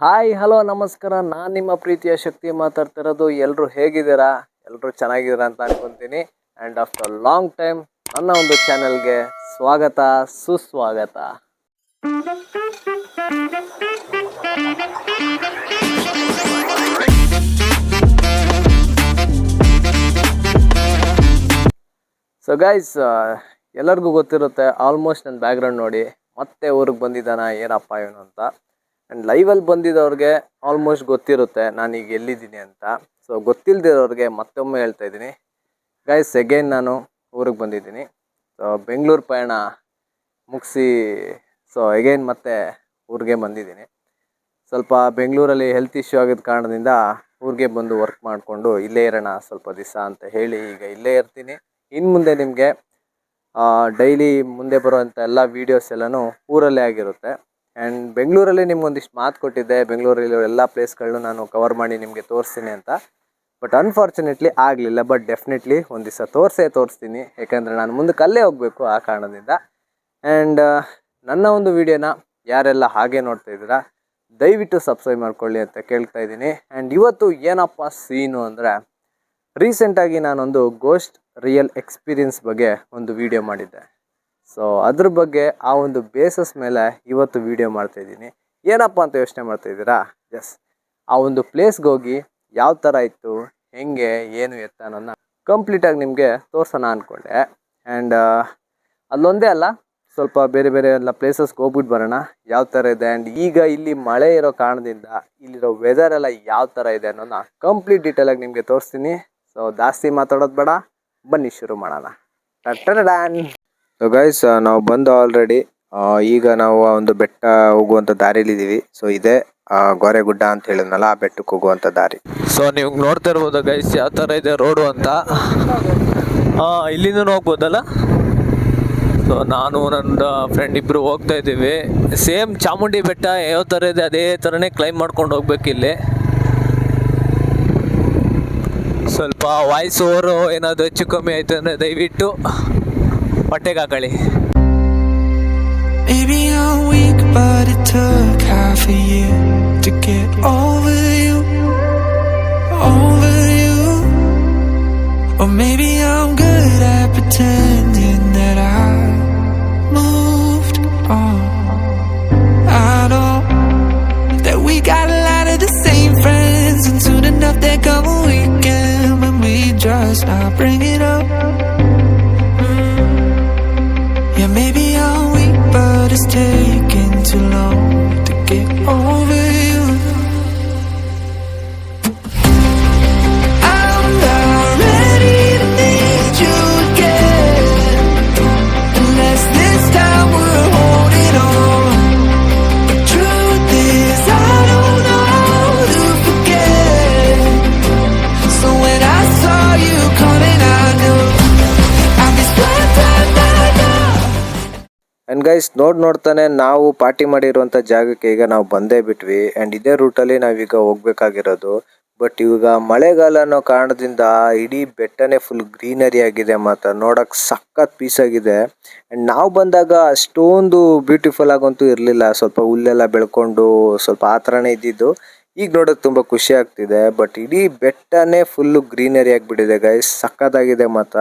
Hi hello ನಮಸ್ಕಾರ. ನಾನು ನಿಮ್ಮ ಪ್ರೀತಿಯ ಶಕ್ತಿ ಮಾತಾಡ್ತಿರೋದು. ಎಲ್ಲರೂ ಹೇಗಿದ್ದೀರಾ? ಎಲ್ಲರೂ ಚೆನ್ನಾಗಿದ್ದೀರಾ ಅಂತ ಅನ್ಕೊತೀನಿ. ಆ್ಯಂಡ್ ಆಫ್ಟರ್ ಲಾಂಗ್ ಟೈಮ್ ನನ್ನ ಒಂದು ಚಾನೆಲ್ಗೆ ಸ್ವಾಗತ ಸುಸ್ವಾಗತ. ಸೊ ಗೈಸ್, ಎಲ್ಲರಿಗೂ ಗೊತ್ತಿರುತ್ತೆ ಆಲ್ಮೋಸ್ಟ್ ನನ್ನ ಬ್ಯಾಕ್ಗ್ರೌಂಡ್ ನೋಡಿ ಮತ್ತೆ ಊರಿಗೆ ಬಂದಿದ್ದಾನ ಏನಪ್ಪ ಇವನು ಅಂತ. ಆ್ಯಂಡ್ ಲೈವಲ್ಲಿ ಬಂದಿದ್ದವ್ರಿಗೆ ಆಲ್ಮೋಸ್ಟ್ ಗೊತ್ತಿರುತ್ತೆ ನಾನೀಗ ಎಲ್ಲಿದ್ದೀನಿ ಅಂತ. ಸೊ ಗೊತ್ತಿಲ್ಲದಿರೋರಿಗೆ ಮತ್ತೊಮ್ಮೆ ಹೇಳ್ತಾ ಇದ್ದೀನಿ ಗೈಸ್, ಅಗೈನ್ ನಾನು ಊರಿಗೆ ಬಂದಿದ್ದೀನಿ. ಸೊ ಬೆಂಗಳೂರು ಪಯಣ ಮುಗಿಸಿ ಅಗೈನ್ ಮತ್ತೆ ಊರಿಗೆ ಬಂದಿದ್ದೀನಿ. ಸ್ವಲ್ಪ ಬೆಂಗಳೂರಲ್ಲಿ ಹೆಲ್ತ್ ಇಶ್ಯೂ ಆಗಿದ್ದ ಕಾರಣದಿಂದ ಊರಿಗೆ ಬಂದು ವರ್ಕ್ ಮಾಡಿಕೊಂಡು ಇಲ್ಲೇ ಇರೋಣ ಸ್ವಲ್ಪ ದಿವಸ ಅಂತ ಹೇಳಿ ಈಗ ಇಲ್ಲೇ ಇರ್ತೀನಿ. ಇನ್ನು ಮುಂದೆ ನಿಮಗೆ ಡೈಲಿ ಮುಂದೆ ಬರುವಂಥ ಎಲ್ಲ ವೀಡಿಯೋಸ್ ಎಲ್ಲನೂ ಊರಲ್ಲೇ ಆಗಿರುತ್ತೆ. ಆ್ಯಂಡ್ ಬೆಂಗಳೂರಲ್ಲಿ ನಿಮ್ಗೊಂದಿಷ್ಟು ಮಾತು ಕೊಟ್ಟಿದ್ದೆ, ಬೆಂಗಳೂರಲ್ಲಿ ಎಲ್ಲ ಪ್ಲೇಸ್ಗಳನ್ನೂ ನಾನು ಕವರ್ ಮಾಡಿ ನಿಮಗೆ ತೋರಿಸ್ತೀನಿ ಅಂತ. ಬಟ್ ಅನ್ಫಾರ್ಚುನೇಟ್ಲಿ ಆಗಲಿಲ್ಲ. ಬಟ್ ಡೆಫಿನೆಟ್ಲಿ ಒಂದು ದಿವಸ ತೋರಿಸ್ತೀನಿ, ಯಾಕಂದರೆ ನಾನು ಮುಂದಕ್ಕೆ ಅಲ್ಲೇ ಹೋಗಬೇಕು ಆ ಕಾರಣದಿಂದ. ಆ್ಯಂಡ್ ನನ್ನ ಒಂದು ವಿಡಿಯೋನ ಯಾರೆಲ್ಲ ಹಾಗೆ ನೋಡ್ತಾ ಇದ್ದೀರಾ ದಯವಿಟ್ಟು ಸಬ್ಸ್ಕ್ರೈಬ್ ಮಾಡ್ಕೊಳ್ಳಿ ಅಂತ ಕೇಳ್ತಾ ಇದ್ದೀನಿ. ಆ್ಯಂಡ್ ಇವತ್ತು ಏನಪ್ಪ ಸೀನು ಅಂದರೆ, ರೀಸೆಂಟಾಗಿ ನಾನೊಂದು ಗೋಸ್ಟ್ ರಿಯಲ್ ಎಕ್ಸ್ಪೀರಿಯನ್ಸ್ ಬಗ್ಗೆ ಒಂದು ವಿಡಿಯೋ ಮಾಡಿದ್ದೆ. ಸೊ ಅದ್ರ ಬಗ್ಗೆ ಆ ಒಂದು ಬೇಸಸ್ ಮೇಲೆ ಇವತ್ತು ವಿಡಿಯೋ ಮಾಡ್ತಾಯಿದ್ದೀನಿ. ಏನಪ್ಪ ಅಂತ ಯೋಚನೆ ಮಾಡ್ತಾಯಿದ್ದೀರಾ? ಎಸ್, ಆ ಒಂದು ಪ್ಲೇಸ್ಗೆ ಹೋಗಿ ಯಾವ ಥರ ಇತ್ತು, ಹೆಂಗೆ, ಏನು ಎತ್ತ ಅನ್ನೋದನ್ನ ಕಂಪ್ಲೀಟಾಗಿ ನಿಮಗೆ ತೋರ್ಸೋಣ ಅಂದ್ಕೊಂಡೆ. ಆ್ಯಂಡ್ ಅಲ್ಲೊಂದೇ ಅಲ್ಲ, ಸ್ವಲ್ಪ ಬೇರೆ ಬೇರೆ ಎಲ್ಲ ಪ್ಲೇಸಸ್ಗೆ ಹೋಗ್ಬಿಟ್ಟು ಬರೋಣ ಯಾವ ಥರ ಇದೆ. ಆ್ಯಂಡ್ ಈಗ ಇಲ್ಲಿ ಮಳೆ ಇರೋ ಕಾರಣದಿಂದ ಇಲ್ಲಿರೋ ವೆದರ್ ಎಲ್ಲ ಯಾವ ಥರ ಇದೆ ಅನ್ನೋದನ್ನ ಕಂಪ್ಲೀಟ್ ಡೀಟೇಲಾಗಿ ನಿಮಗೆ ತೋರಿಸ್ತೀನಿ. ಸೊ ಜಾಸ್ತಿ ಮಾತಾಡೋದು ಬೇಡ, ಬನ್ನಿ ಶುರು ಮಾಡೋಣ. ಸೊ ಗೈಸ್, ನಾವು ಬಂದು ಆಲ್ರೆಡಿ ಈಗ ನಾವು ಒಂದು ಬೆಟ್ಟ ಹೋಗುವಂಥ ದಾರಿಲಿದ್ದೀವಿ. ಸೊ ಇದೇ ಗೋರೆಗುಡ್ಡ ಅಂತ ಹೇಳಿದ್ನಲ್ಲ, ಆ ಬೆಟ್ಟಕ್ಕೆ ಹೋಗುವಂಥ ದಾರಿ. ಸೊ ನೀವು ನೋಡ್ತಾ ಇರ್ಬೋದು ಗೈಸ್ ಯಾವ ಥರ ಇದೆ ರೋಡು ಅಂತ. ಇಲ್ಲಿಂದ ಹೋಗ್ಬೋದಲ್ಲ. ಸೊ ನಾನು ನನ್ನ ಫ್ರೆಂಡ್ ಇಬ್ಬರು ಹೋಗ್ತಾ ಇದ್ದೀವಿ. ಸೇಮ್ ಚಾಮುಂಡಿ ಬೆಟ್ಟ ಯಾವ ಥರ ಇದೆ ಅದೇ ಥರನೇ ಕ್ಲೈಮ್ ಮಾಡ್ಕೊಂಡು ಹೋಗ್ಬೇಕು. ಇಲ್ಲಿ ಸ್ವಲ್ಪ ವಾಯ್ಸ್ ಓವರು ಏನಾದರೂ ಹೆಚ್ಚು ಕಮ್ಮಿ ಆಯಿತು ಅಂದರೆ ದಯವಿಟ್ಟು ಹೊಟ್ಟೆಗೆ ಹಾಕೊಳ್ಳಿ. Maybe I'm weak, but it took half a year to get over you. Or maybe I'm good at pretending that I moved on. I know that we got a lot of the same friends, and soon enough there come a weekend when we just not bring it up. Yeah, maybe I'm weak, but it's taking too long to get over you. I'm not ready to need you again, unless this time we're holding on. The truth is I don't know how to forget. So when I saw you coming, I knew I'd be swept up. And guys, ನೋಡ್ತಾನೆ ನಾವು party ಮಾಡಿರುವಂಥ ಜಾಗಕ್ಕೆ ಈಗ ನಾವು ಬಂದೇ ಬಿಟ್ವಿ. And ಇದೇ ರೂಟಲ್ಲಿ ನಾವೀಗ ಹೋಗ್ಬೇಕಾಗಿರೋದು. ಬಟ್ ಇವಾಗ ಮಳೆಗಾಲ ಅನ್ನೋ ಕಾರಣದಿಂದ ಇಡೀ ಬೆಟ್ಟನೇ ಫುಲ್ ಗ್ರೀನರಿ ಆಗಿದೆ, ಮತ್ತು ನೋಡೋಕೆ ಸಖತ್ ಪೀಸ್ ಆಗಿದೆ. ಆ್ಯಂಡ್ ನಾವು ಬಂದಾಗ ಅಷ್ಟೊಂದು ಬ್ಯೂಟಿಫುಲ್ ಆಗಂತೂ ಇರಲಿಲ್ಲ, ಸ್ವಲ್ಪ ಹುಲ್ಲೆಲ್ಲ ಬೆಳ್ಕೊಂಡು ಸ್ವಲ್ಪ ಆ ಥರನೇ ಇದ್ದಿದ್ದು. ಈಗ ನೋಡೋಕೆ ತುಂಬ ಖುಷಿ ಆಗ್ತಿದೆ. ಬಟ್ ಇಡೀ ಬೆಟ್ಟನೇ ಫುಲ್ಲು ಗ್ರೀನರಿ ಆಗಿಬಿಟ್ಟಿದೆ ಗೈಸ್, ಸಖತ್ತಾಗಿದೆ ಮಾತ್ರ.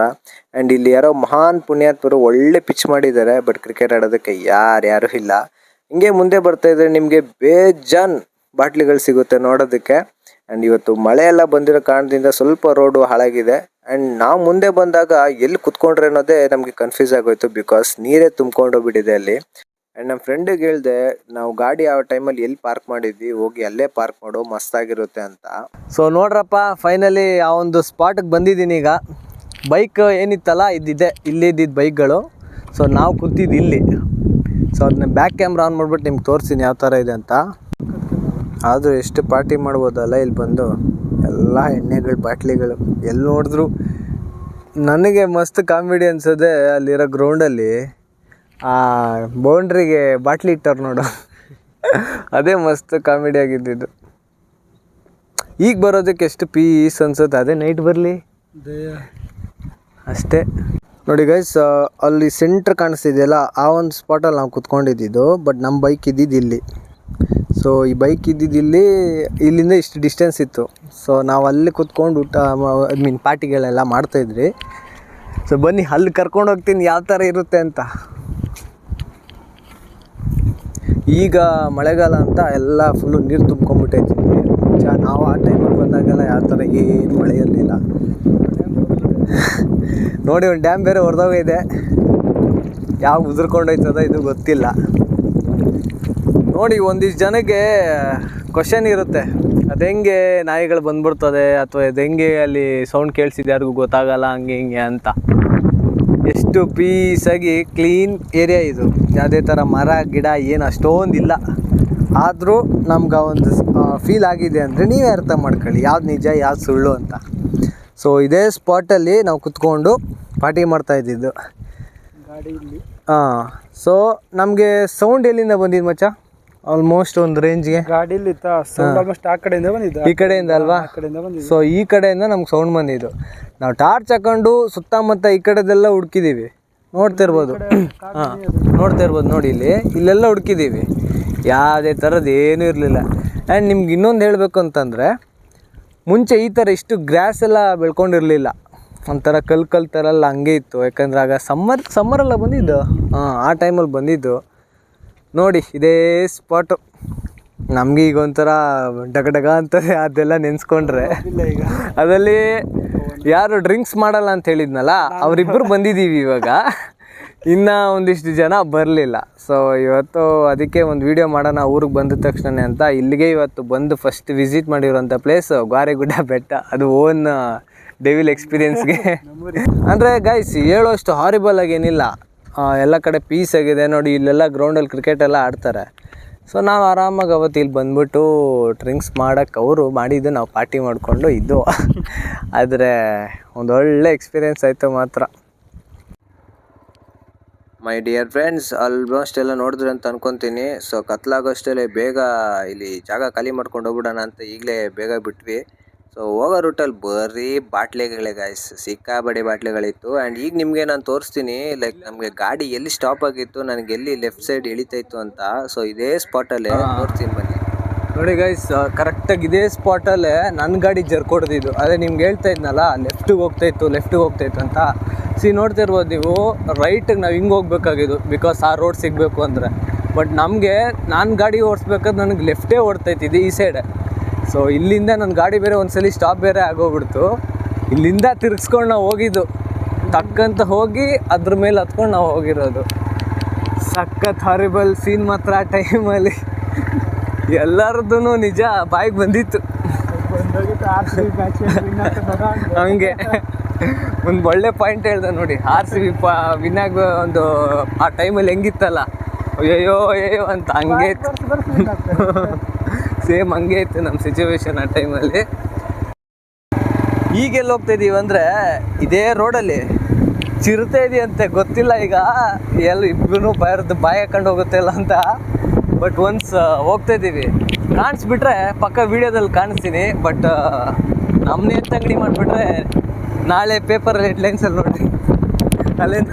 ಆ್ಯಂಡ್ ಇಲ್ಲಿ ಯಾರೋ ಮಹಾನ್ ಪುಣ್ಯಾತ್ಮರು ಒಳ್ಳೆ ಪಿಚ್ ಮಾಡಿದ್ದಾರೆ. ಬಟ್ ಕ್ರಿಕೆಟ್ ಆಡೋದಕ್ಕೆ ಯಾರು ಇಲ್ಲ. ಹಿಂಗೆ ಮುಂದೆ ಬರ್ತಾ ಇದ್ರೆ ನಿಮಗೆ ಬೇಜಾನ್ ಬಾಟ್ಲಿಗಳು ಸಿಗುತ್ತೆ ನೋಡೋದಕ್ಕೆ. ಆ್ಯಂಡ್ ಇವತ್ತು ಮಳೆ ಎಲ್ಲ ಬಂದಿರೋ ಕಾರಣದಿಂದ ಸ್ವಲ್ಪ ರೋಡು ಹಾಳಾಗಿದೆ. ಆ್ಯಂಡ್ ನಾವು ಮುಂದೆ ಬಂದಾಗ ಎಲ್ಲಿ ಕುತ್ಕೊಂಡ್ರೆ ಅನ್ನೋದೇ ನಮಗೆ ಕನ್ಫ್ಯೂಸ್ ಆಗೋಯ್ತು, ಬಿಕಾಸ್ ನೀರೇ ತುಂಬ್ಕೊಂಡೋಗ್ಬಿಟ್ಟಿದೆ ಅಲ್ಲಿ. ಆ್ಯಂಡ್ ನಮ್ಮ ಫ್ರೆಂಡಿಗೆ ಹೇಳಿದೆ, ನಾವು ಗಾಡಿ ಯಾವ ಟೈಮಲ್ಲಿ ಎಲ್ಲಿ ಪಾರ್ಕ್ ಮಾಡಿದ್ವಿ ಹೋಗಿ ಅಲ್ಲೇ ಪಾರ್ಕ್ ಮಾಡೋ, ಮಸ್ತಾಗಿರುತ್ತೆ ಅಂತ. ಸೊ ನೋಡ್ರಪ್ಪ, ಫೈನಲಿ ಆ ಒಂದು ಸ್ಪಾಟಿಗೆ ಬಂದಿದ್ದೀನಿ. ಈಗ ಬೈಕ್ ಏನಿತ್ತಲ್ಲ ಇದ್ದಿದ್ದೆ ಇಲ್ಲಿದ್ದಿದ್ದು ಬೈಕ್ಗಳು. ಸೊ ನಾವು ಕೂತಿದ್ದು ಇಲ್ಲಿ. ಸೊ ಅದನ್ನ ಬ್ಯಾಕ್ ಕ್ಯಾಮ್ರಾ ಆನ್ ಮಾಡಿಬಿಟ್ಟು ನಿಮ್ಗೆ ತೋರಿಸ್ತೀನಿ ಯಾವ ಥರ ಇದೆ ಅಂತ. ಆದರೂ ಎಷ್ಟು ಪಾರ್ಟಿ ಮಾಡ್ಬೋದಲ್ಲ ಇಲ್ಲಿ ಬಂದು, ಎಲ್ಲ ಎಣ್ಣೆಗಳು ಬಾಟ್ಲಿಗಳು ಎಲ್ಲಿ ನೋಡಿದ್ರು. ನನಗೆ ಮಸ್ತ್ ಕಾಮಿಡಿ ಅನ್ಸೋದೆ ಅಲ್ಲಿರೋ ಗ್ರೌಂಡಲ್ಲಿ ಆ ಬೌಂಡ್ರಿಗೆ ಬಾಟ್ಲಿ ಇಟ್ಟವ್ರು ನೋಡು, ಅದೇ ಮಸ್ತ್ ಕಾಮಿಡಿ ಆಗಿದ್ದಿದ್ದು. ಈಗ ಬರೋದಕ್ಕೆ ಎಷ್ಟು ಪೀಸ್ ಅನ್ಸುತ್ತೆ. ಅದೇ ನೈಟ್ ಬರಲಿ ಅಷ್ಟೇ. ನೋಡಿ ಗೈಸ್, ಅಲ್ಲಿ ಸೆಂಟ್ರ್ ಕಾಣಿಸ್ತಿದೆಯಲ್ಲ ಆ ಒಂದು ಸ್ಪಾಟಲ್ಲಿ ನಾವು ಕುತ್ಕೊಂಡಿದ್ದು. ಬಟ್ ನಮ್ಮ ಬೈಕ್ ಇದ್ದಿದ್ದು ಇಲ್ಲಿ. ಸೊ ಈ ಬೈಕ್ ಇದ್ದಿದ್ದು ಇಲ್ಲಿಂದ ಇಷ್ಟು ಡಿಸ್ಟೆನ್ಸ್ ಇತ್ತು. ಸೊ ನಾವು ಅಲ್ಲಿ ಕೂತ್ಕೊಂಡು ಊಟ ಐ ಮೀನ್ ಪಾರ್ಟಿಗಳೆಲ್ಲ ಮಾಡ್ತಾಯಿದ್ರಿ. ಸೊ ಬನ್ನಿ ಅಲ್ಲಿ ಕರ್ಕೊಂಡು ಹೋಗ್ತೀನಿ ಯಾವ ಥರ ಇರುತ್ತೆ ಅಂತ. ಈಗ ಮಳೆಗಾಲ ಅಂತ ಎಲ್ಲ ಫುಲ್ಲು ನೀರು ತುಂಬ್ಕೊಂಡ್ಬಿಟ್ಟೈತಿ. ನಾವು ಆ ಟೈಮಲ್ಲಿ ಬಂದಾಗೆಲ್ಲ ಯಾವ ಥರ ಏನು ಮಳೆ ಇರಲಿಲ್ಲ. ನೋಡಿ ಒಂದು ಡ್ಯಾಮ್ ಬೇರೆ ಹೊಡೆದೋಗಿದೆ, ಯಾವ ಉದುರ್ಕೊಂಡೋಯ್ತದ ಇದು ಗೊತ್ತಿಲ್ಲ. ನೋಡಿ ಒಂದಿಷ್ಟು ಜನಕ್ಕೆ ಕ್ವಶನ್ ಇರುತ್ತೆ, ಅದು ಹೆಂಗೆ ನಾಯಿಗಳು ಬಂದ್ಬಿಡ್ತದೆ ಅಥವಾ ಅದು ಹೆಂಗೆ ಅಲ್ಲಿ ಸೌಂಡ್ ಕೇಳಿಸಿದೆ ಯಾರಿಗೂ ಗೊತ್ತಾಗಲ್ಲ ಹಂಗೆ ಹಿಂಗೆ ಅಂತ. ಎಷ್ಟು ಪೀಸಾಗಿ ಕ್ಲೀನ್ ಏರಿಯಾ ಇದು, ಯಾವುದೇ ಥರ ಮರ ಗಿಡ ಏನು ಅಷ್ಟೊಂದಿಲ್ಲ. ಆದರೂ ನಮ್ಗೆ ಒಂದು ಫೀಲ್ ಆಗಿದೆ ಅಂದರೆ ನೀವೇ ಅರ್ಥ ಮಾಡ್ಕೊಳ್ಳಿ ಯಾವ್ದು ನಿಜ ಯಾವ್ದು ಸುಳ್ಳು ಅಂತ. ಸೊ ಇದೇ ಸ್ಪಾಟಲ್ಲಿ ನಾವು ಕುತ್ಕೊಂಡು ಪಾರ್ಟಿ ಮಾಡ್ತಾಯಿದ್ದಿದ್ದು ಗಾಡಿಯಲ್ಲಿ. ಸೊ ನಮಗೆ ಸೌಂಡ್ ಎಲ್ಲಿಂದ ಬಂದಿದ್ದು ಮಚ್ಚ? ಆಲ್ಮೋಸ್ಟ್ ಒಂದು ರೇಂಜ್ಗೆ ಗಾಡಿಯಲ್ಲಿ ಸೌಂಡ್ ಆಲ್ಮೋಸ್ಟ್ ಆ ಕಡೆಯಿಂದ ಬಂದಿದ್ದು, ಈ ಕಡೆಯಿಂದ ಅಲ್ವಾ? ಸೊ ಈ ಕಡೆಯಿಂದ ನಮ್ಗೆ ಸೌಂಡ್ ಬಂದಿದ್ದು. ನಾವು ಟಾರ್ಚ್ ಹಾಕೊಂಡು ಸುತ್ತಮುತ್ತ ಈ ಕಡೆದೆಲ್ಲ ಹುಡುಕಿದ್ದೀವಿ, ನೋಡ್ತಿರ್ಬೋದು. ನೋಡ್ತಿರ್ಬೋದು ನೋಡಿ, ಇಲ್ಲೆಲ್ಲ ಹುಡುಕಿದ್ದೀವಿ, ಯಾವುದೇ ಥರದ್ದು ಏನೂ ಇರಲಿಲ್ಲ. ಆ್ಯಂಡ್ ನಿಮ್ಗೆ ಇನ್ನೊಂದು ಹೇಳಬೇಕು ಅಂತಂದರೆ, ಮುಂಚೆ ಈ ಥರ ಇಷ್ಟು ಗ್ರಾಸ್ ಎಲ್ಲ ಬೆಳ್ಕೊಂಡಿರಲಿಲ್ಲ, ಒಂಥರ ಕಲ್ಲು ಥರ ಎಲ್ಲ ಹಂಗೆ ಇತ್ತು. ಯಾಕಂದ್ರೆ ಆಗ ಸಮ್ಮರೆಲ್ಲ ಬಂದಿದ್ದು, ಆ ಟೈಮಲ್ಲಿ ಬಂದಿದ್ದು. ನೋಡಿ ಇದೇ ಸ್ಪಾಟು. ನಮಗೆ ಈಗ ಒಂಥರ ಡಗ ಅಂತದೆ ಅದೆಲ್ಲ ನೆನೆಸ್ಕೊಂಡ್ರೆ. ಅದರಲ್ಲಿ ಯಾರು ಡ್ರಿಂಕ್ಸ್ ಮಾಡಲ್ಲ ಅಂತ ಹೇಳಿದ್ನಲ್ಲ, ಅವರಿಬ್ಬರು ಬಂದಿದ್ದೀವಿ ಇವಾಗ, ಇನ್ನು ಒಂದಿಷ್ಟು ಜನ ಬರಲಿಲ್ಲ. ಸೊ ಇವತ್ತು ಅದಕ್ಕೆ ಒಂದು ವೀಡಿಯೋ ಮಾಡೋಣ ಊರಿಗೆ ಬಂದ ತಕ್ಷಣ ಅಂತ ಇಲ್ಲಿಗೆ ಇವತ್ತು ಬಂದು ಫಸ್ಟ್ ವಿಸಿಟ್ ಮಾಡಿರೋಂಥ ಪ್ಲೇಸು ಗಾರೆಗುಡ್ಡ ಬೆಟ್ಟ. ಅದು ಓನ್ ಡೆವಿಲ್ ಎಕ್ಸ್ಪೀರಿಯನ್ಸ್ಗೆ. ಅಂದರೆ ಗೈಸ್ ಹೇಳೋಷ್ಟು ಹಾರಿಬಲ್ ಆಗೇನಿಲ್ಲ, ಎಲ್ಲ ಕಡೆ ಪೀಸ್ ಆಗಿದೆ. ನೋಡಿ ಇಲ್ಲೆಲ್ಲ ಗ್ರೌಂಡಲ್ಲಿ ಕ್ರಿಕೆಟ್ ಎಲ್ಲ ಆಡ್ತಾರೆ. ಸೊ ನಾವು ಆರಾಮಾಗಿ ಅವತ್ತು ಇಲ್ಲಿ ಬಂದ್ಬಿಟ್ಟು ಡ್ರಿಂಕ್ಸ್ ಮಾಡೋಕ್ಕೆ ಅವರು ಮಾಡಿದ್ದು, ನಾವು ಪಾರ್ಟಿ ಮಾಡಿಕೊಂಡು ಇದ್ದು. ಆದರೆ ಒಂದೊಳ್ಳೆ ಎಕ್ಸ್ಪೀರಿಯೆನ್ಸ್ ಆಯಿತು ಮಾತ್ರ. ಮೈ ಡಿಯರ್ ಫ್ರೆಂಡ್ಸ್, ಆಲ್ಮೋಸ್ಟ್ ಎಲ್ಲ ನೋಡಿದ್ರೆ ಅಂತ ಅನ್ಕೊತೀನಿ. ಸೊ ಕತ್ಲಾಗೋಷ್ಟೇ ಬೇಗ ಇಲ್ಲಿ ಜಾಗ ಖಾಲಿ ಮಾಡ್ಕೊಂಡು ಹೋಗ್ಬಿಡೋಣ ಅಂತ ಈಗಲೇ ಬೇಗ ಬಿಟ್ವಿ. ಸೊ ಹೋಗೋ ರೂಟಲ್ಲಿ ಬರೀ ಬಾಟ್ಲಿಗಳೇ ಗಾಯ್ಸ್, ಸಿಕ್ಕಾಬಡಿ ಬಾಟ್ಲಿಗಳಿತ್ತು. ಆ್ಯಂಡ್ ಈಗ ನಿಮಗೆ ನಾನು ತೋರಿಸ್ತೀನಿ, ಲೈಕ್ ನಮಗೆ ಗಾಡಿ ಎಲ್ಲಿ ಸ್ಟಾಪ್ ಆಗಿತ್ತು, ನನಗೆ ಎಲ್ಲಿ ಲೆಫ್ಟ್ ಸೈಡ್ ಇಳಿತಾಯಿತ್ತು ಅಂತ. ಸೊ ಇದೇ ಸ್ಪಾಟಲ್ಲೇ ತೋರಿಸ್ತೀನಿ ಬನ್ನಿ. ನೋಡಿ ಗೈಸ್, ಕರೆಕ್ಟಾಗಿ ಇದೇ ಸ್ಪಾಟಲ್ಲೇ ನನ್ನ ಗಾಡಿ ಜರ್ಕೊಡ್ದಿದ್ದು. ಅದೇ ನಿಮ್ಗೆ ಹೇಳ್ತಾ ಇದ್ನಲ್ಲ, ಲೆಫ್ಟಿಗೆ ಹೋಗ್ತಾಯಿತ್ತು ಅಂತ. ನೋಡ್ತಿರ್ಬೋದು ನೀವು, ರೈಟಿಗೆ ನಾವು ಹಿಂಗೆ ಹೋಗ್ಬೇಕಾಗಿದ್ದು, ಬಿಕಾಸ್ ಆ ರೋಡ್ ಸಿಗಬೇಕು ಅಂದರೆ. ಬಟ್ ನಮಗೆ ನಾನು ಗಾಡಿ ಓಡಿಸ್ಬೇಕಾದ್ರೆ ನನಗೆ ಲೆಫ್ಟೇ ಓಡ್ತಾಯಿತ್ತಿದ್ದು ಈ ಸೈಡೆ. ಸೊ ಇಲ್ಲಿಂದ ನನ್ನ ಗಾಡಿ ಬೇರೆ ಒಂದ್ಸಲಿ ಸ್ಟಾಪ್ ಬೇರೆ ಆಗೋಗ್ಬಿಡ್ತು. ಇಲ್ಲಿಂದ ತಿರ್ಗಿಸ್ಕೊಂಡು ನಾವು ಹೋಗಿದ್ದು, ಟಕ್ಕಂತ ಹೋಗಿ ಅದ್ರ ಮೇಲೆ ಹತ್ಕೊಂಡು ನಾವು ಹೋಗಿರೋದು. ಸಖತ್ ಹಾರಿಬಲ್ ಸೀನ್ ಮಾತ್ರ ಆ ಟೈಮಲ್ಲಿ. ಎಲ್ಲರದ್ದು ನಿಜ ಬಾಯಿಗೆ ಬಂದಿತ್ತು. ಹಂಗೆ ಒಂದು ಒಳ್ಳೆ ಪಾಯಿಂಟ್ ಹೇಳ್ದೆ ನೋಡಿ, RCB ವಿನ್ನಾಗ ಒಂದು ಆ ಟೈಮಲ್ಲಿ ಹೆಂಗಿತ್ತಲ್ಲ, ಅಯ್ಯೋ ಅಂತ ಹಂಗೆ ಸೇಮ್ ಹಂಗೆ ಇತ್ತು ನಮ್ಮ ಸಿಚುವೇಶನ್ ಆ ಟೈಮಲ್ಲಿ. ಈಗೆಲ್ಲ ಹೋಗ್ತಾಯಿದ್ದೀವಿ ಅಂದರೆ ಇದೇ ರೋಡಲ್ಲಿ ಚಿರತೆ ಇದೆಯಂತೆ, ಗೊತ್ತಿಲ್ಲ ಈಗ ಎಲ್ಲ ಇಬ್ಬರೂ ಬಾಯಿ ಹಾಕೊಂಡು ಹೋಗುತ್ತೆ ಇಲ್ಲ ಅಂತ. ಬಟ್ ಒನ್ಸ್ ಹೋಗ್ತಾಯಿದ್ದೀವಿ, ಕಾಣಿಸ್ಬಿಟ್ರೆ ಪಕ್ಕ ವೀಡಿಯೋದಲ್ಲಿ ಕಾಣಿಸ್ತೀನಿ. ಬಟ್ ನಮ್ಮನ್ನೇ ಅಂಗಡಿ ಮಾಡಿಬಿಟ್ರೆ ನಾಳೆ ಪೇಪರಲ್ಲಿ ಹೆಡ್ಲೈನ್ಸಲ್ಲಿ ನೋಡಿ ಅಲ್ಲೇನ.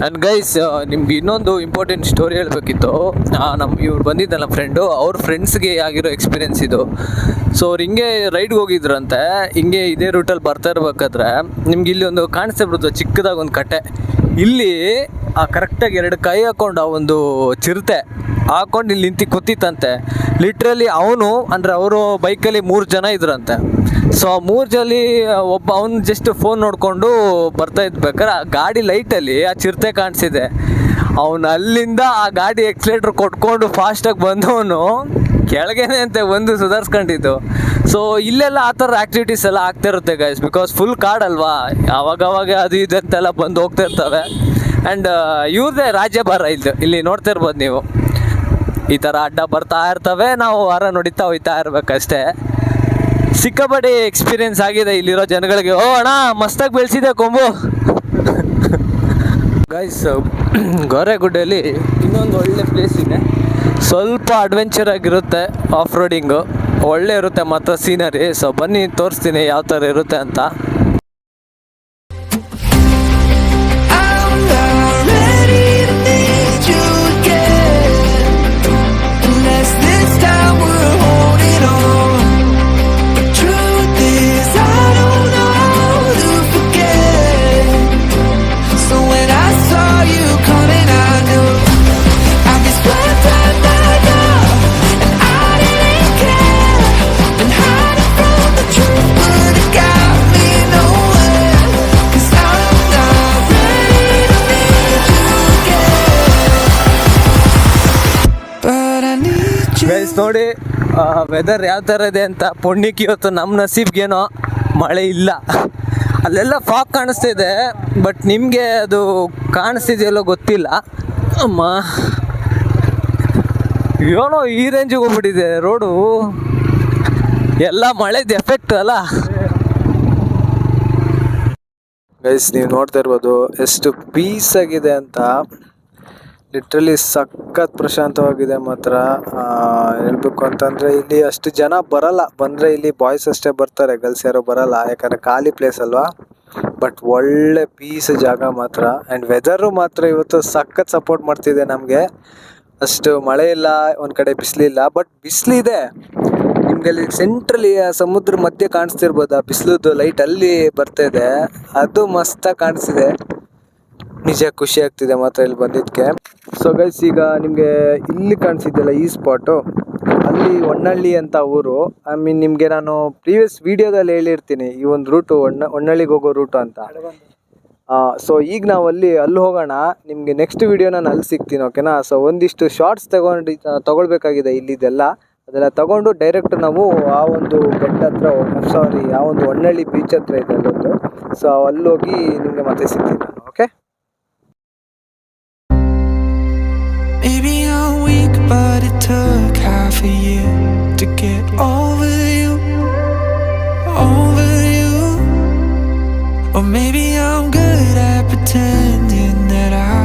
ಆ್ಯಂಡ್ ಗೈಸ್, ನಿಮ್ಗೆ ಇನ್ನೊಂದು ಇಂಪಾರ್ಟೆಂಟ್ ಸ್ಟೋರಿ ಹೇಳಬೇಕಿತ್ತು. ಇವ್ರು ಬಂದಿದ್ದಲ್ಲ ಫ್ರೆಂಡು, ಅವ್ರ ಫ್ರೆಂಡ್ಸ್ಗೆ ಆಗಿರೋ ಎಕ್ಸ್ಪೀರಿಯೆನ್ಸ್ ಇದು. ಸೊ ಅವ್ರು ಹಿಂಗೆ ರೈಡ್ಗೆ ಹೋಗಿದ್ರಂತೆ. ಹಿಂಗೆ ಇದೇ ರೂಟಲ್ಲಿ ಬರ್ತಾ ಇರ್ಬೇಕಾದ್ರೆ ನಿಮ್ಗೆ ಇಲ್ಲಿ ಒಂದು ಕಾಣಿಸ್ತಾ ಬಿಡುತ್ತೆ ಚಿಕ್ಕದಾಗಿ ಒಂದು ಕಟ್ಟೆ. ಇಲ್ಲಿ ಕರೆಕ್ಟಾಗಿ 2 ಕೈ ಹಾಕ್ಕೊಂಡು ಆ ಒಂದು ಚಿರತೆ ಹಾಕೊಂಡು ಇಲ್ಲಿ ನಿಂತು ಕೂತಿತ್ತಂತೆ. ಲಿಟ್ರಲಿ ಅವನು ಅಂದರೆ ಅವರು ಬೈಕಲ್ಲಿ 3 ಜನ ಇದ್ರಂತೆ. ಸೊ 3 ಜನ ಒಬ್ಬ ಅವ್ನು ಜಸ್ಟ್ ಫೋನ್ ನೋಡಿಕೊಂಡು ಬರ್ತಾ ಇದ್ಬೇಕಾದ್ರೆ ಆ ಗಾಡಿ ಲೈಟಲ್ಲಿ ಆ ಚಿರತೆ ಕಾಣಿಸಿದೆ. ಅವನು ಅಲ್ಲಿಂದ ಆ ಗಾಡಿ ಎಕ್ಸ್ಲೇಟ್ರ್ ಕೊಟ್ಕೊಂಡು ಫಾಸ್ಟಾಗಿ ಬಂದವನು ಕೆಳಗೇನೆ ಅಂತೆ ಒಂದು ಸುಧಾರಿಸ್ಕೊಂಡಿದ್ದು. ಸೊ ಇಲ್ಲೆಲ್ಲ ಆ ಥರ ಆ್ಯಕ್ಟಿವಿಟೀಸ್ ಎಲ್ಲ ಆಗ್ತಾ ಇರುತ್ತೆ ಗೈಸ್, ಬಿಕಾಸ್ ಫುಲ್ ಕಾಡಲ್ವಾ, ಅವಾಗವಾಗ ಅದು ಇದು ಅಂತೆಲ್ಲ ಬಂದು ಹೋಗ್ತಾ ಇರ್ತವೆ. ಆ್ಯಂಡ್ ಇವ್ರದ್ದೇ ರಾಜ್ಯಭಾರ ಇಲ್ಲಿ ನೋಡ್ತಾ ಇರ್ಬೋದು ನೀವು. ಈ ಥರ ಅಡ್ಡ ಬರ್ತಾ ಇರ್ತವೆ, ನಾವು ವಾರ ನೋಡಿತಾ ಹೋಗ್ತಾ ಇರ್ಬೇಕಷ್ಟೇ. ಸಿಕ್ಕಾಪಟ್ಟೆ ಎಕ್ಸ್ಪೀರಿಯೆನ್ಸ್ ಆಗಿದೆ ಇಲ್ಲಿರೋ ಜನಗಳಿಗೆ. ಓ ಅಣ್ಣ ಮಸ್ತಾಗಿ ಬೆಳೆಸಿದೆ ಕೊಂಬು. ಗೈಸ್, ಗಾರೆಗುಡ್ಡಲ್ಲಿ ಇನ್ನೊಂದು ಒಳ್ಳೆ ಪ್ಲೇಸ್ ಇದೆ, ಸ್ವಲ್ಪ ಅಡ್ವೆಂಚರ್ ಆಗಿರುತ್ತೆ, ಆಫ್ ರೋಡಿಂಗು ಒಳ್ಳೆ ಇರುತ್ತೆ ಮಾತ್ರ ಸೀನರಿ. ಸೊ ಬನ್ನಿ ತೋರಿಸ್ತೀನಿ ಯಾವ ಥರ ಇರುತ್ತೆ ಅಂತ. I'm ಗೈಸ್ ನೋಡಿ ವೆದರ್ ಯಾವ ಥರ ಇದೆ ಅಂತ. ಪುಣ್ಯಕ್ಕೆ ಇವತ್ತು ನಮ್ಮ ನಸೀಬ್ಗೇನೋ ಮಳೆ ಇಲ್ಲ. ಅಲ್ಲೆಲ್ಲ ಫಾಗ್ ಕಾಣಿಸ್ತಿದೆ, ಬಟ್ ನಿಮಗೆ ಅದು ಕಾಣಿಸ್ತಿದೆಯಲ್ಲೋ ಗೊತ್ತಿಲ್ಲ. ಅಮ್ಮ ಏನೋ ಈ ರೇಂಜಿಗೆ ಹೋಗ್ಬಿಟ್ಟಿದೆ ರೋಡು. ಎಲ್ಲ ಮಳೆದು ಎಫೆಕ್ಟ್ ಅಲ್ಲ ಗೈಸ್. ನೀವು ನೋಡ್ತಾ ಇರ್ಬೋದು ಎಷ್ಟು ಪೀಸ್ ಆಗಿದೆ ಅಂತ. ಲಿಟ್ರಲಿ ಸಖತ್ ಪ್ರಶಾಂತವಾಗಿದೆ ಮಾತ್ರ. ಹೇಳ್ಬೇಕು ಅಂತಂದರೆ ಇಲ್ಲಿ ಅಷ್ಟು ಜನ ಬರಲ್ಲ. ಬಂದರೆ ಇಲ್ಲಿ ಬಾಯ್ಸ್ ಅಷ್ಟೇ ಬರ್ತಾರೆ, ಗರ್ಲ್ಸ್ ಯಾರೋ ಬರಲ್ಲ, ಯಾಕಂದರೆ ಖಾಲಿ ಪ್ಲೇಸ್ ಅಲ್ವಾ. ಬಟ್ ಒಳ್ಳೆ ಪೀಸ್ ಜಾಗ ಮಾತ್ರ. ಆ್ಯಂಡ್ ವೆದರು ಮಾತ್ರ ಇವತ್ತು ಸಖತ್ ಸಪೋರ್ಟ್ ಮಾಡ್ತಿದೆ ನಮಗೆ. ಅಷ್ಟು ಮಳೆ ಇಲ್ಲ, ಒಂದು ಕಡೆ ಬಿಸಿಲಿಲ್ಲ. ಬಟ್ ಬಿಸಿಲಿದೆ ನಿಮಗೆ. ಅಲ್ಲಿ ಸೆಂಟ್ರಲ್ಲಿ ಸಮುದ್ರ ಮಧ್ಯೆ ಕಾಣಿಸ್ತಿರ್ಬೋದು, ಆ ಬಿಸಿಲುದು ಲೈಟ್ ಅಲ್ಲಿ ಬರ್ತಾ ಇದೆ. ಅದು ಮಸ್ತಾಗಿ ಕಾಣಿಸ್ತಿದೆ. ನಿಜ ಖುಷಿ ಆಗ್ತಿದೆ ಮಾತ್ರ ಇಲ್ಲಿ ಬಂದಿದ್ದಕ್ಕೆ. ಸೊ ಗೈಸ್, ಈಗ ನಿಮಗೆ ಇಲ್ಲಿ ಕಾಣಿಸಿದ್ದೆಲ್ಲ ಈ ಸ್ಪಾಟು, ಅಲ್ಲಿ ಹೊನ್ನಳ್ಳಿ ಅಂತ ಊರು. ಐ ಮೀನ್ ನಿಮಗೆ ನಾನು ಪ್ರೀವಿಯಸ್ ವೀಡಿಯೋದಲ್ಲಿ ಹೇಳಿರ್ತೀನಿ ಈ ಒಂದು ರೂಟು ಹೊನ್ನಳ್ಳಿಗೆ ಹೋಗೋ ರೂಟು ಅಂತ. ಸೊ ಈಗ ನಾವು ಅಲ್ಲಿ ಹೋಗೋಣ. ನಿಮಗೆ ನೆಕ್ಸ್ಟ್ ವೀಡಿಯೋ ನಾನು ಅಲ್ಲಿ ಸಿಗ್ತೀನಿ, ಓಕೆನಾ. ಸೊ ಒಂದಿಷ್ಟು ಶಾರ್ಟ್ಸ್ ತೊಗೊಳ್ಬೇಕಾಗಿದೆ ಇಲ್ಲಿದೆಲ್ಲ. ಅದೆಲ್ಲ ತಗೊಂಡು ಡೈರೆಕ್ಟ್ ನಾವು ಆ ಒಂದು ಬೆಟ್ಟ ಹತ್ರ, ಆ ಒಂದು ಹೊನ್ನಳ್ಳಿ ಬೀಚ್ ಹತ್ರ ಇದೆ ಅಲ್ಲೊಂದು. ಸೊ ಅಲ್ಲೋಗಿ ನಿಮಗೆ ಮತ್ತೆ ಸಿಗ್ತೀನಿ ನಾನು, okay. Maybe I'm weak, but it took half a year to get over you, over you. Or maybe I'm good at pretending that I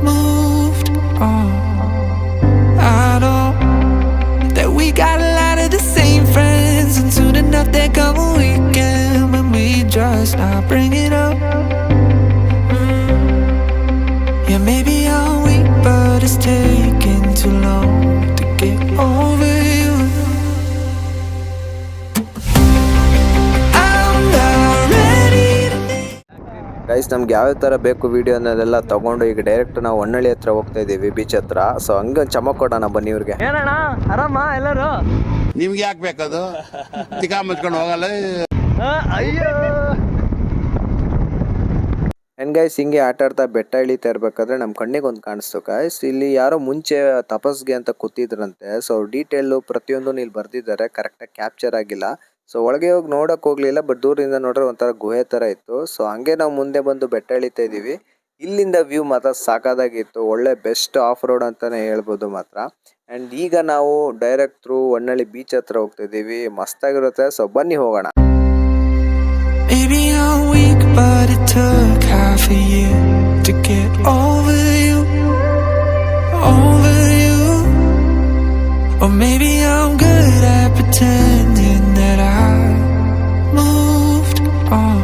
moved on. I know that we got a lot of the same friends, and soon enough there come a weekend when we just not bring it up. Yeah, maybe I'm weak, but it's taking too long to get over you. I'm not ready to guys, ನಮ್ಗೆ ಯಾವ ಥರ ಬೇಕು video ಅನ್ನೋದೆಲ್ಲ ತೊಗೊಂಡು ಈಗ direct ನಾವು ಹೊನ್ನಳ್ಳಿ ಹತ್ರ ಹೋಗ್ತಾ ಇದ್ದೀವಿ, ಬೀಚ್ ಹತ್ರ. ಸೊ ಹಂಗೆ ಚಮಕ್ ಕೊಡೋಣ ಬನ್ನಿ ಇವ್ರಿಗೆ. ಏನಣ್ಣ ಆರಾಮ ಎಲ್ಲರೂ? ನಿಮ್ಗೆ ಯಾಕೆ ಬೇಕದು? ತಿಕಾ ಮುಚ್ಕೊಂಡು ಹೋಗಲ್ಲ. ಅಯ್ಯೋ. ಆ್ಯಂಡ್ ಗೈಸ್, ಹಿಂಗೆ ಆಟ ಆಡ್ತಾ ಬೆಟ್ಟ ಇಳಿತಾ ಇರ್ಬೇಕಾದ್ರೆ ನಮ್ಮ ಕಣ್ಣಿಗೆ ಒಂದು ಕಾಣಿಸ್ತು ಗೈಸ್. ಇಲ್ಲಿ ಯಾರೋ ಮುಂಚೆ ತಪಸ್ಗೆ ಅಂತ ಕೂತಿದ್ರಂತೆ. ಸೊ ಡೀಟೇಲು ಪ್ರತಿಯೊಂದು ಇಲ್ಲಿ ಬರ್ದಿದ್ದಾರೆ, ಕರೆಕ್ಟಾಗಿ ಕ್ಯಾಪ್ಚರ್ ಆಗಿಲ್ಲ. ಸೊ ಒಳಗೆ ಹೋಗಿ ನೋಡೋಕೆ ಹೋಗಲಿಲ್ಲ, ಬಟ್ ದೂರದಿಂದ ನೋಡ್ರೆ ಒಂಥರ ಗುಹೆ ಥರ ಇತ್ತು. ಸೊ ಹಂಗೆ ನಾವು ಮುಂದೆ ಬಂದು ಬೆಟ್ಟ ಇಳಿತಾ ಇದ್ದೀವಿ. ಇಲ್ಲಿಂದ ವ್ಯೂ ಮಾತ್ರ ಸಾಕಾದಾಗಿತ್ತು. ಒಳ್ಳೆ ಬೆಸ್ಟ್ ಆಫ್ ರೋಡ್ ಅಂತಲೇ ಹೇಳ್ಬೋದು ಮಾತ್ರ. ಆ್ಯಂಡ್ ಈಗ ನಾವು ಡೈರೆಕ್ಟ್ ಥ್ರೂ ಹೊನ್ನಳ್ಳಿ ಬೀಚ್ ಹತ್ರ ಹೋಗ್ತಾ ಇದ್ದೀವಿ. ಮಸ್ತಾಗಿರುತ್ತೆ. ಸೊ ಬನ್ನಿ ಹೋಗೋಣ. Maybe I'm weak, but it took half a year to get over you, over you. Or maybe I'm good at pretending that I moved on.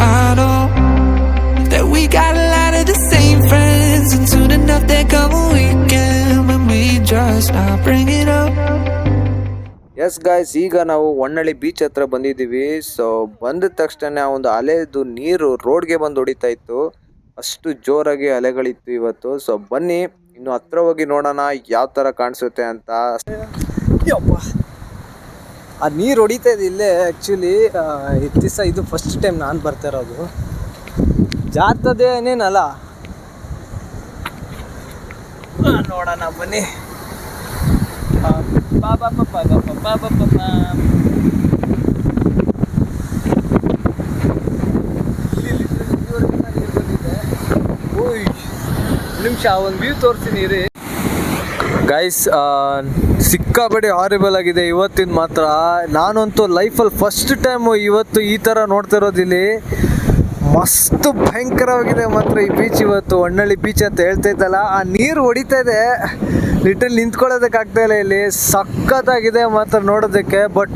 I know that we got a lot of the same friends, and soon enough there come a weekend when we just not bring it up. Yes guys, ಈಗ ನಾವು Honnalli beach ಹತ್ರ ಬಂದಿದ್ದೀವಿ. So ಬಂದ ತಕ್ಷಣ ಒಂದು ಅಲೆದು ನೀರು ರೋಡ್ಗೆ ಬಂದು ಹೊಡಿತಾ ಇತ್ತು. ಅಷ್ಟು ಜೋರಾಗಿ ಅಲೆಗಳಿತ್ತು ಇವತ್ತು. ಸೊ ಬನ್ನಿ ಇನ್ನು ಹತ್ರ ಹೋಗಿ ನೋಡೋಣ ಯಾವ ಥರ ಕಾಣಿಸುತ್ತೆ ಅಂತ. ಆ ನೀರು ಹೊಡಿತಾ ಇದೆ ಇಲ್ಲೇ. ಆ್ಯಕ್ಚುಲಿ ಇತ್ತು ದಿವಸ ಇದು ಫಸ್ಟ್ ಟೈಮ್ ನಾನು ಬರ್ತಾ ಇರೋದು. ಜಾತದೇನೇನಲ್ಲ, ನೋಡೋಣ ಬನ್ನಿ. ನಿಮಿಷ ಒಂದು ವ್ಯೂ ತೋರಿಸ್ತೀನಿ ರೀ ಗೈಸ್. ಸಿಕ್ಕಾಪಟ್ಟೆ ಹಾರಿಬಲ್ ಆಗಿದೆ ಇವತ್ತಿನ ಮಾತ್ರ. ನಾನಂತೂ ಲೈಫಲ್ಲಿ ಫಸ್ಟ್ ಟೈಮು ಇವತ್ತು ಈ ಥರ ನೋಡ್ತಿರೋದಿಲ್ಲಿ. ಮಸ್ತ್ ಭಯಂಕರವಾಗಿದೆ ಮಾತ್ರ ಈ ಬೀಚ್ ಇವತ್ತು. ಹೊನ್ನಳ್ಳಿ ಬೀಚ್ ಅಂತ ಹೇಳ್ತೈತಲ್ಲ, ಆ ನೀರು ಹೊಡಿತಾ ಇದೆ. ಲಿಟಲ್ ನಿಂತ್ಕೊಳ್ಳೋದಕ್ಕಾಗ್ತಾ ಇಲ್ಲ ಇಲ್ಲಿ. ಸಖತ್ತಾಗಿದೆ ಮಾತ್ರ ನೋಡೋದಕ್ಕೆ. ಬಟ್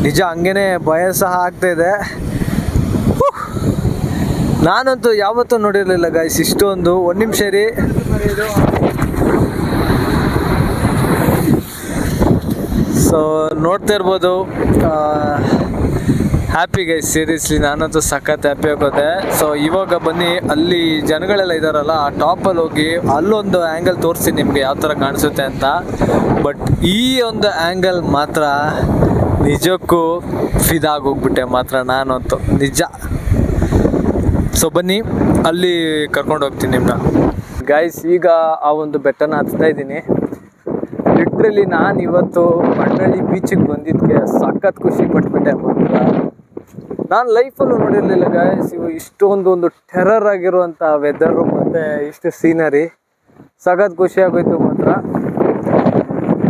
ನಿಜ ಹಂಗೇನೆ ಭಯ ಸಹ ಆಗ್ತಾ ಇದೆ. ನಾನಂತೂ ಯಾವತ್ತೂ ನೋಡಿರಲಿಲ್ಲ ಗೈಸ್ ಇಷ್ಟೊಂದು. ಒಂದು ನಿಮಿಷ ರೀ. ಸೊ ನೋಡ್ತಾ ಇರ್ಬೋದು. ಹ್ಯಾಪಿ ಗೈಸ್, ಸೀರಿಯಸ್ಲಿ ನಾನಂತೂ ಸಖತ್ ಹ್ಯಾಪಿ ಆಗೋದೆ. ಸೊ ಇವಾಗ ಬನ್ನಿ, ಅಲ್ಲಿ ಜನಗಳೆಲ್ಲ ಇದ್ದಾರಲ್ಲ, ಆ ಟಾಪಲ್ಲಿ ಹೋಗಿ ಅಲ್ಲೊಂದು ಆ್ಯಂಗಲ್ ತೋರಿಸ್ತೀನಿ ನಿಮಗೆ ಯಾವ ಥರ ಕಾಣಿಸುತ್ತೆ ಅಂತ. ಬಟ್ ಈ ಒಂದು ಆ್ಯಂಗಲ್ ಮಾತ್ರ ನಿಜಕ್ಕೂ ಫಿದಾಗೋಗ್ಬಿಟ್ಟೆ ಮಾತ್ರ ನಾನಂತೂ, ನಿಜ. ಸೊ ಬನ್ನಿ ಅಲ್ಲಿ ಕರ್ಕೊಂಡು ಹೋಗ್ತೀನಿ ನಿಮ್ಮನ್ನ ಗೈಸ್. ಈಗ ಆ ಒಂದು ಬೆಟ್ಟನ ಹತ್ತಾ ಇದ್ದೀನಿ. ಲಿಟ್ರಲಿ ನಾನು ಇವತ್ತು ಬಂಡಳ್ಳಿ ಬೀಚಿಗೆ ಬಂದಿದ್ದಕ್ಕೆ ಸಖತ್ ಖುಷಿ ಪಟ್ಬಿಟ್ಟೆ ಮಾತ್ರ. ನಾನು ಲೈಫಲ್ಲೂ ನೋಡಿರಲಿಲ್ಲ ಗಾಯ್ಸ್, ಇಷ್ಟೊಂದು ಟೆರರ್ ಆಗಿರುವಂಥ ವೆದರು ಮತ್ತು ಇಷ್ಟು ಸೀನರಿ. ಸಖತ್ ಖುಷಿ ಆಗೋಯ್ತು ಮಾತ್ರ.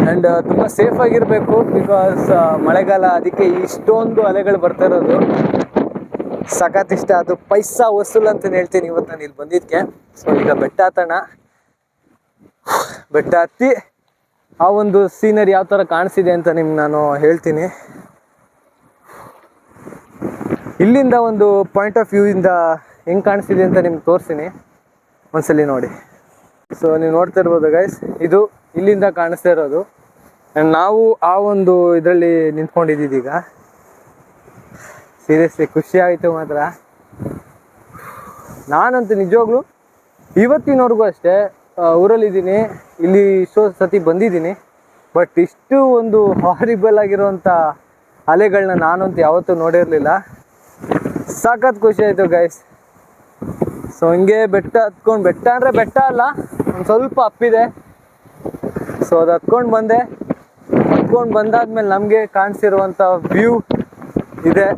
ಆ್ಯಂಡ್ ತುಂಬ ಸೇಫಾಗಿರಬೇಕು, ಬಿಕಾಸ್ ಮಳೆಗಾಲ, ಅದಕ್ಕೆ ಇಷ್ಟೊಂದು ಅಲೆಗಳು ಬರ್ತಾ ಇರೋದು. ಸಖತ್ ಇಷ್ಟ, ಅದು ಪೈಸಾ ವಸೂಲ್ ಅಂತಲೇ ಹೇಳ್ತೀನಿ ಇವತ್ತು ನಾನು ಇಲ್ಲಿ ಬಂದಿದ್ದಕ್ಕೆ. ಸೊ ಈಗ ಬೆಟ್ಟ ಹತ್ತೋಣ. ಬೆಟ್ಟ ಹತ್ತಿ ಆ ಒಂದು ಸೀನರಿ ಯಾವ ಥರ ಕಾಣಿಸಿದೆ ಅಂತ ನಿಮ್ಗೆ ನಾನು ಹೇಳ್ತೀನಿ. ಇಲ್ಲಿಂದ ಒಂದು ಪಾಯಿಂಟ್ ಆಫ್ ವ್ಯೂ ಇಂದ ಹೆಂಗೆ ಕಾಣಿಸ್ತಿದೆ ಅಂತ ನಿಮ್ಗೆ ತೋರಿಸ್ತೀನಿ, ಒಂದ್ಸಲಿ ನೋಡಿ. ಸೊ ನೀವು ನೋಡ್ತಾ ಇರ್ಬೋದು ಗೈಸ್, ಇದು ಇಲ್ಲಿಂದ ಕಾಣಿಸ್ತಾ ಇರೋದು. ಆ್ಯಂಡ್ ನಾವು ಆ ಒಂದು ಇದರಲ್ಲಿ ನಿಂತ್ಕೊಂಡಿದ್ದೀವಿ ಈಗ. ಸೀರಿಯಸ್ಲಿ ಖುಷಿ ಆಯಿತು ಮಾತ್ರ. ನಾನಂತೂ ನಿಜವಾಗ್ಲೂ ಇವತ್ತಿನವರೆಗೂ ಅಷ್ಟೇ ಊರಲ್ಲಿದ್ದೀನಿ, ಇಲ್ಲಿ ಇಷ್ಟೋ ಸತಿ ಬಂದಿದ್ದೀನಿ, ಬಟ್ ಇಷ್ಟು ಒಂದು ಹಾರಿಬಲ್ ಆಗಿರೋಂಥ ಅಲೆಗಳನ್ನ ನಾನಂತೂ ಯಾವತ್ತೂ ನೋಡಿರಲಿಲ್ಲ. ಸಖತ್ ಖುಷಿ ಆಯಿತು ಗೈಸ್. ಸೊ ಹಂಗೆ ಬೆಟ್ಟ ಹತ್ಕೊಂಡು, ಬೆಟ್ಟ ಅಂದರೆ ಬೆಟ್ಟ ಅಲ್ಲ, ಒಂದು ಸ್ವಲ್ಪ ಅಪ್ಪಿದೆ. ಸೊ ಅದು ಹತ್ಕೊಂಡು ಬಂದಾದ್ಮೇಲೆ ನಮಗೆ ಕಾಣಿಸಿರುವಂಥ ವ್ಯೂ ಇದೆ.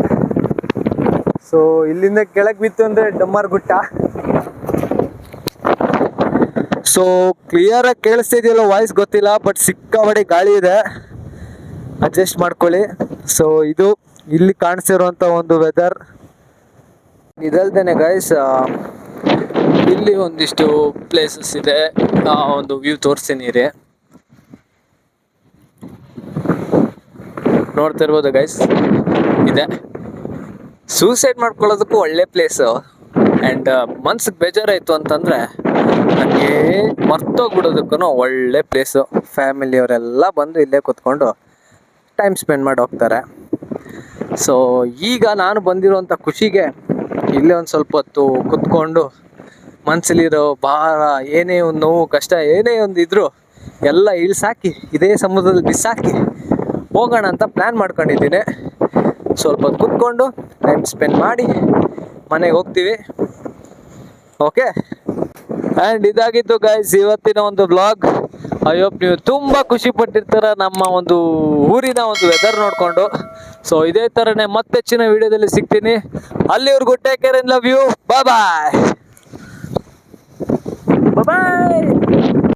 ಸೊ ಇಲ್ಲಿಂದ ಕೆಳಗೆ ಬಿತ್ತು ಅಂದರೆ ಡಮ್ಮರ್ ಗುಟ್ಟ. ಸೊ ಕ್ಲಿಯರಾಗಿ ಕೇಳಿಸ್ತಿದೆಯಲ್ಲ ವಾಯ್ಸ್ ಗೊತ್ತಿಲ್ಲ, ಬಟ್ ಸಿಕ್ಕಾಪಟ್ಟೆ ಗಾಳಿ ಇದೆ, ಅಡ್ಜಸ್ಟ್ ಮಾಡ್ಕೊಳ್ಳಿ. ಸೊ ಇದು ಇಲ್ಲಿ ಕಾಣಿಸ್ತಿರುವಂಥ ಒಂದು ವೆದರ್. ಇದಲ್ದೇನೆ ಗೈಸ್, ಇಲ್ಲಿ ಒಂದಿಷ್ಟು ಪ್ಲೇಸಸ್ ಇದೆ, ಒಂದು ವ್ಯೂ ತೋರಿಸ್ತೀನಿ ರೀ. ನೋಡ್ತಾ ಇರ್ಬೋದು ಗೈಸ್, ಇದೆ ಸೂಸೈಡ್ ಮಾಡ್ಕೊಳ್ಳೋದಕ್ಕೂ ಒಳ್ಳೆ ಪ್ಲೇಸು. ಆ್ಯಂಡ್ ಮನ್ಸಿಗೆ ಬೇಜಾರಾಯಿತು ಅಂತಂದರೆ ನನಗೆ ಮರ್ತೋಗ್ಬಿಡೋದಕ್ಕೂ ಒಳ್ಳೆ ಪ್ಲೇಸು. ಫ್ಯಾಮಿಲಿಯವರೆಲ್ಲ ಬಂದು ಇಲ್ಲೇ ಕೂತ್ಕೊಂಡು ಟೈಮ್ ಸ್ಪೆಂಡ್ ಮಾಡಿ ಹೋಗ್ತಾರೆ. ಸೊ ಈಗ ನಾನು ಬಂದಿರೋಂಥ ಖುಷಿಗೆ ಇಲ್ಲೇ ಒಂದು ಸ್ವಲ್ಪ ಹೊತ್ತು ಕೂತ್ಕೊಂಡು ಮನಸ್ಸಲ್ಲಿರೋ ಭಾರ, ಏನೇ ಒಂದು ನೋವು ಕಷ್ಟ ಏನೇ ಒಂದು ಇದ್ದರೂ ಎಲ್ಲ ಇಳಿಸಾಕಿ ಇದೇ ಸಮುದ್ರದಲ್ಲಿ ಬಿಸಾಕಿ ಹೋಗೋಣ ಅಂತ ಪ್ಲ್ಯಾನ್ ಮಾಡ್ಕೊಂಡಿದ್ದೀನಿ. ಸ್ವಲ್ಪ ಹೊತ್ತು ಕೂತ್ಕೊಂಡು ಟೈಮ್ ಸ್ಪೆಂಡ್ ಮಾಡಿ ಮನೆಗೆ ಹೋಗ್ತೀವಿ. ಓಕೆ, ಆ್ಯಂಡ್ ಇದಾಗಿತ್ತು ಗೈಸ್ ಇವತ್ತಿನ ಒಂದು ವ್ಲಾಗ್. ಐ ಹೋಪ್ ನೀವು ತುಂಬ ಖುಷಿ ಪಟ್ಟಿರ್ತೀರ ನಮ್ಮ ಒಂದು ಊರಿನ ಒಂದು ವೆದರ್ ನೋಡಿಕೊಂಡು. ಸೊ ಇದೇ ಥರನೇ ಮತ್ತೆ ಹೆಚ್ಚಿನ ವಿಡಿಯೋದಲ್ಲಿ ಸಿಗ್ತೀನಿ. ಅಲ್ಲಿವರೆಗೂ take care and love you. Bye bye.